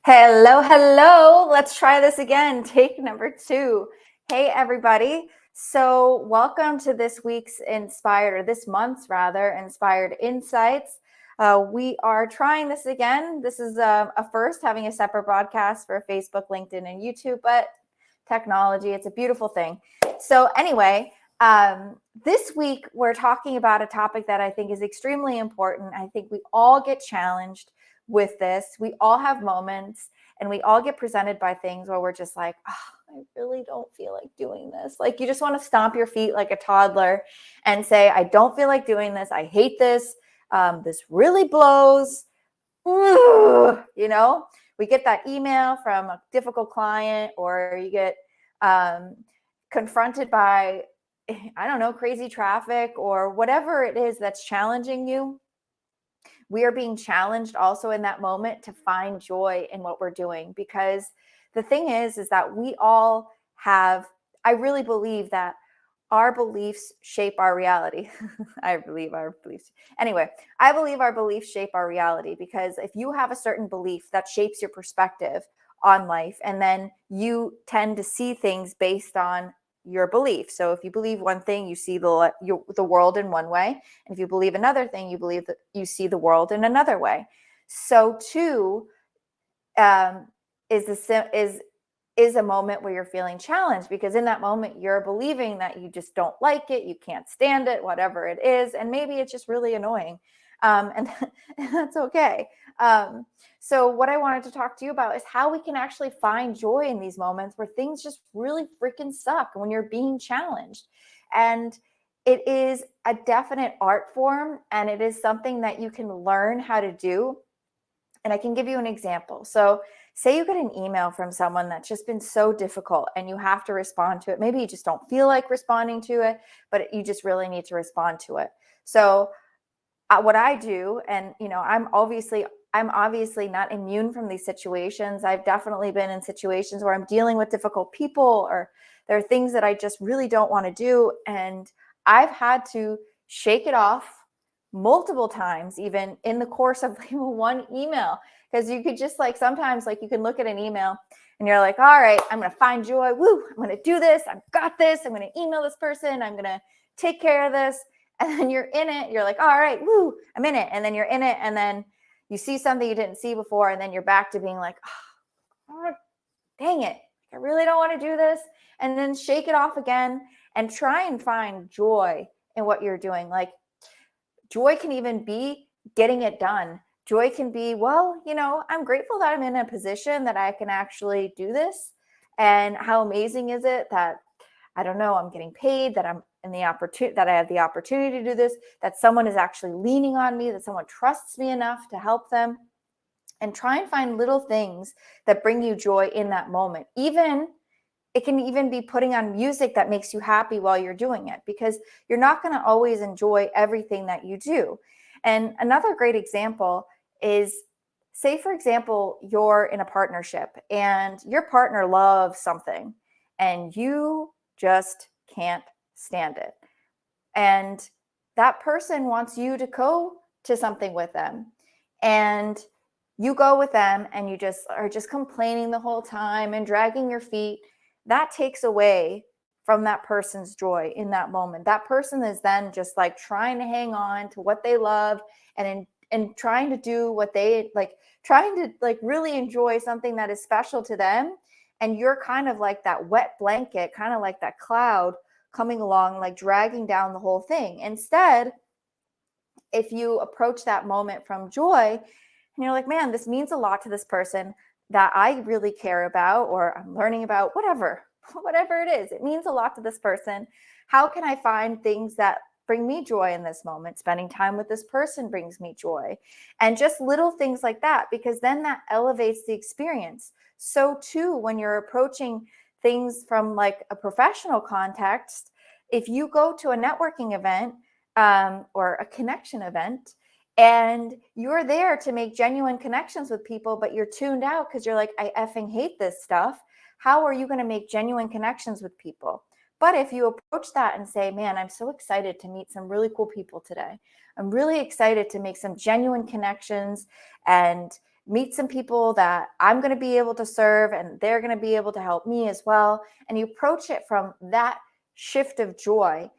Hello, hello. Let's try this again. Take number 2. Hey, everybody. So, welcome to this week's this month's Inspired Insights. We are trying this again. This is a first, having a separate broadcast for Facebook, LinkedIn, and YouTube, but technology, it's a beautiful thing. So, anyway, this week we're talking about a topic that I think is extremely important. I think we all get challenged with this. We all have moments and we all get presented by things where we're just like, oh, I really don't feel like doing this. Like, you just want to stomp your feet like a toddler and say, I don't feel like doing this. I hate this. This really blows. Ooh, we get that email from a difficult client, or you get confronted by, I don't know, crazy traffic or whatever it is that's challenging you. We are being challenged also in that moment to find joy in what we're doing, because the thing is that we all have, I really believe that our beliefs shape our reality. I believe our beliefs. Anyway, I believe our beliefs shape our reality, because if you have a certain belief, that shapes your perspective on life, and then you tend to see things based on your belief. So if you believe one thing, you see the world in one way, and if you believe another thing, you believe that you see the world in another way. So too, is a moment where you're feeling challenged, because in that moment you're believing that you just don't like it, you can't stand it, whatever it is, and maybe it's just really annoying, and that's okay. So what I wanted to talk to you about is how we can actually find joy in these moments where things just really freaking suck, when you're being challenged. And it is a definite art form, and it is something that you can learn how to do. And I can give you an example. So say you get an email from someone that's just been so difficult and you have to respond to it. Maybe you just don't feel like responding to it, but you just really need to respond to it. So what I do, and I'm obviously not immune from these situations. I've definitely been in situations where I'm dealing with difficult people, or there are things that I just really don't want to do. And I've had to shake it off multiple times, even in the course of one email, because you could just sometimes you can look at an email and you're like, all right, I'm going to find joy. Woo, I'm going to do this. I've got this. I'm going to email this person. I'm going to take care of this. And then you're in it. You're like, all right, woo, I'm in it. And then you're in it. And then you see something you didn't see before. And then you're back to being like, oh, dang it, I really don't want to do this. And then shake it off again and try and find joy in what you're doing. Like, joy can even be getting it done. Joy can be, well, I'm grateful that I'm in a position that I can actually do this. And how amazing is it that, I don't know, I'm getting paid, that I'm in the opportunity, that I have the opportunity to do this, that someone is actually leaning on me, that someone trusts me enough to help them. And try and find little things that bring you joy in that moment. It can even be putting on music that makes you happy while you're doing it, because you're not going to always enjoy everything that you do. And another great example is, say, for example, you're in a partnership and your partner loves something and you just can't stand it. And that person wants you to go to something with them. And you go with them and you just are just complaining the whole time and dragging your feet. That takes away from that person's joy in that moment. That person is then just trying to hang on to what they love, and trying to do what they trying to really enjoy something that is special to them. And you're kind of like that wet blanket, kind of like that cloud coming along, dragging down the whole thing. Instead, if you approach that moment from joy, and you're like, man, this means a lot to this person that I really care about, or I'm learning about, whatever it is, it means a lot to this person. How can I find things that bring me joy in this moment? Spending time with this person brings me joy. And just little things like that, because then that elevates the experience. So too, when you're approaching things from a professional context, if you go to a networking event, or a connection event, and you're there to make genuine connections with people, but you're tuned out because you're like, I effing hate this stuff. How are you going to make genuine connections with people? But if you approach that and say, man, I'm so excited to meet some really cool people today. I'm really excited to make some genuine connections and meet some people that I'm going to be able to serve and they're going to be able to help me as well. And you approach it from that shift of joy,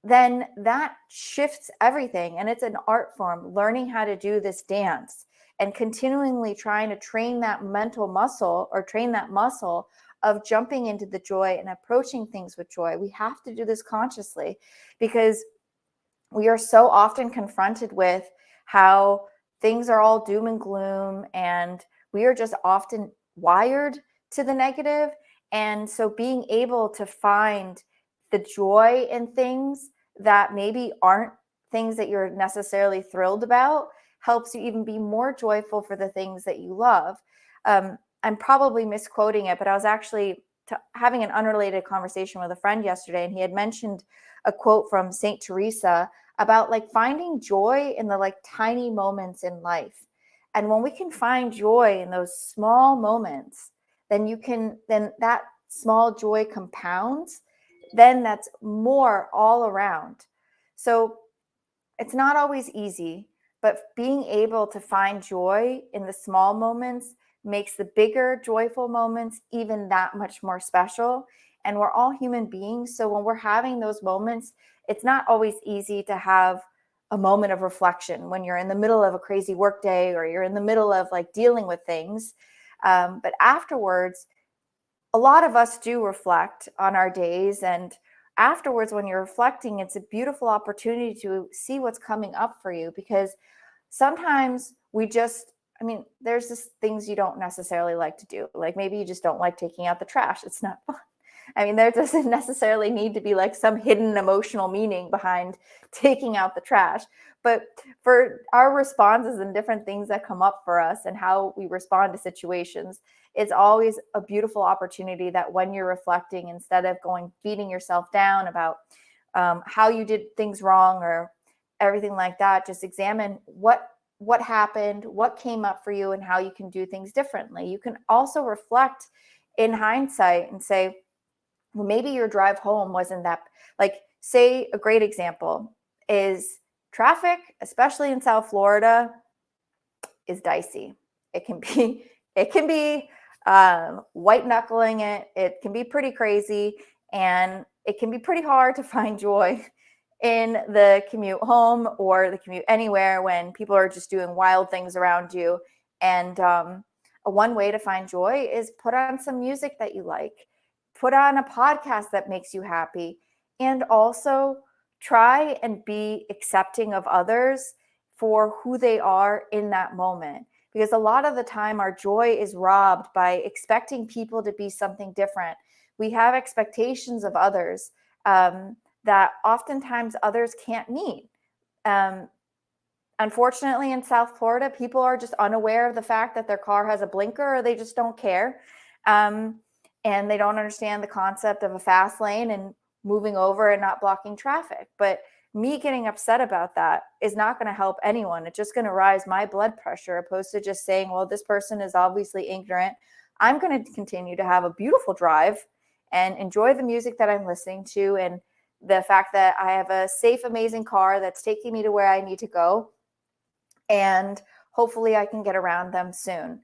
then that shifts everything. And it's an art form, learning how to do this dance and continually trying to train that mental muscle or train that muscle of jumping into the joy and approaching things with joy. We have to do this consciously because we are so often confronted with how things are all doom and gloom, and we are just often wired to the negative. And so being able to find the joy in things that maybe aren't things that you're necessarily thrilled about helps you even be more joyful for the things that you love. I'm probably misquoting it, but I was actually having an unrelated conversation with a friend yesterday, and he had mentioned a quote from Saint Teresa about like finding joy in the like tiny moments in life. And when we can find joy in those small moments, then that small joy compounds, then that's more all around. So it's not always easy, but being able to find joy in the small moments makes the bigger joyful moments even that much more special. And we're all human beings. So when we're having those moments, it's not always easy to have a moment of reflection when you're in the middle of a crazy workday or you're in the middle of like dealing with things. But afterwards, a lot of us do reflect on our days, and afterwards when you're reflecting, it's a beautiful opportunity to see what's coming up for you, because sometimes there's just things you don't necessarily like to do, like maybe you just don't like taking out the trash. It's not fun. There doesn't necessarily need to be like some hidden emotional meaning behind taking out the trash. But for our responses and different things that come up for us and how we respond to situations, it's always a beautiful opportunity that when you're reflecting, instead of beating yourself down about how you did things wrong or everything like that, just examine what happened, what came up for you, and how you can do things differently. You can also reflect in hindsight and say, well, maybe your drive home wasn't that, like, say a great example is traffic, especially in South Florida, is dicey. It can be white knuckling it. It can be pretty crazy, and it can be pretty hard to find joy in the commute home or the commute anywhere when people are just doing wild things around you. And one way to find joy is put on some music that you like, put on a podcast that makes you happy, and also try and be accepting of others for who they are in that moment. Because a lot of the time our joy is robbed by expecting people to be something different. We have expectations of others that oftentimes others can't meet. Unfortunately, in South Florida, people are just unaware of the fact that their car has a blinker, or they just don't care. And they don't understand the concept of a fast lane and moving over and not blocking traffic. But me getting upset about that is not going to help anyone. It's just going to rise my blood pressure, opposed to just saying, well, this person is obviously ignorant. I'm going to continue to have a beautiful drive and enjoy the music that I'm listening to, and the fact that I have a safe, amazing car that's taking me to where I need to go. And hopefully I can get around them soon.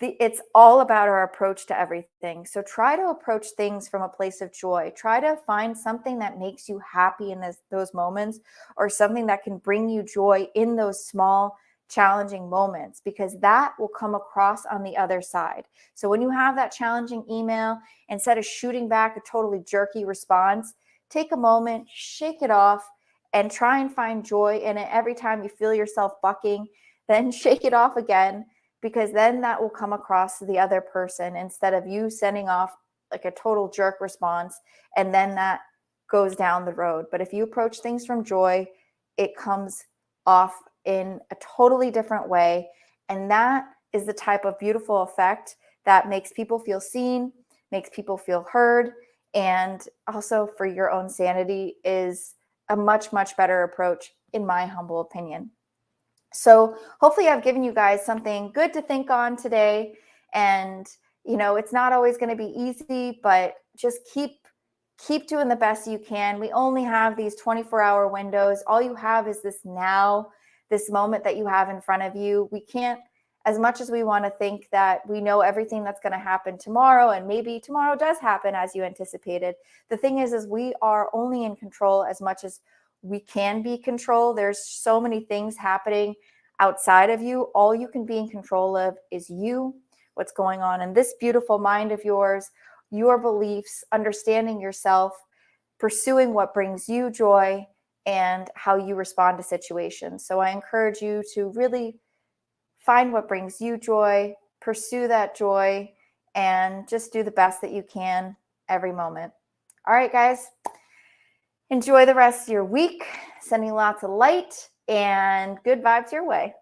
It's all about our approach to everything. So try to approach things from a place of joy. Try to find something that makes you happy in those moments, or something that can bring you joy in those small, challenging moments, because that will come across on the other side. So when you have that challenging email, instead of shooting back a totally jerky response, take a moment, shake it off, and try and find joy in it. Every time you feel yourself bucking, then shake it off again, because then that will come across to the other person, instead of you sending off like a total jerk response, and then that goes down the road. But if you approach things from joy, it comes off in a totally different way. And that is the type of beautiful effect that makes people feel seen, makes people feel heard, and also for your own sanity is a much, much better approach, in my humble opinion. So hopefully I've given you guys something good to think on today. And, it's not always going to be easy, but just keep doing the best you can. We only have these 24-hour windows. All you have is this now, this moment that you have in front of you. We can't, as much as we want to think that we know everything that's going to happen tomorrow, and maybe tomorrow does happen as you anticipated, the thing is we are only in control as much as we can be control. There's so many things happening outside of you. All you can be in control of is you, what's going on in this beautiful mind of yours, your beliefs, understanding yourself, pursuing what brings you joy, and how you respond to situations. So I encourage you to really find what brings you joy, pursue that joy, and just do the best that you can every moment. All right, guys, enjoy the rest of your week. Sending lots of light and good vibes your way.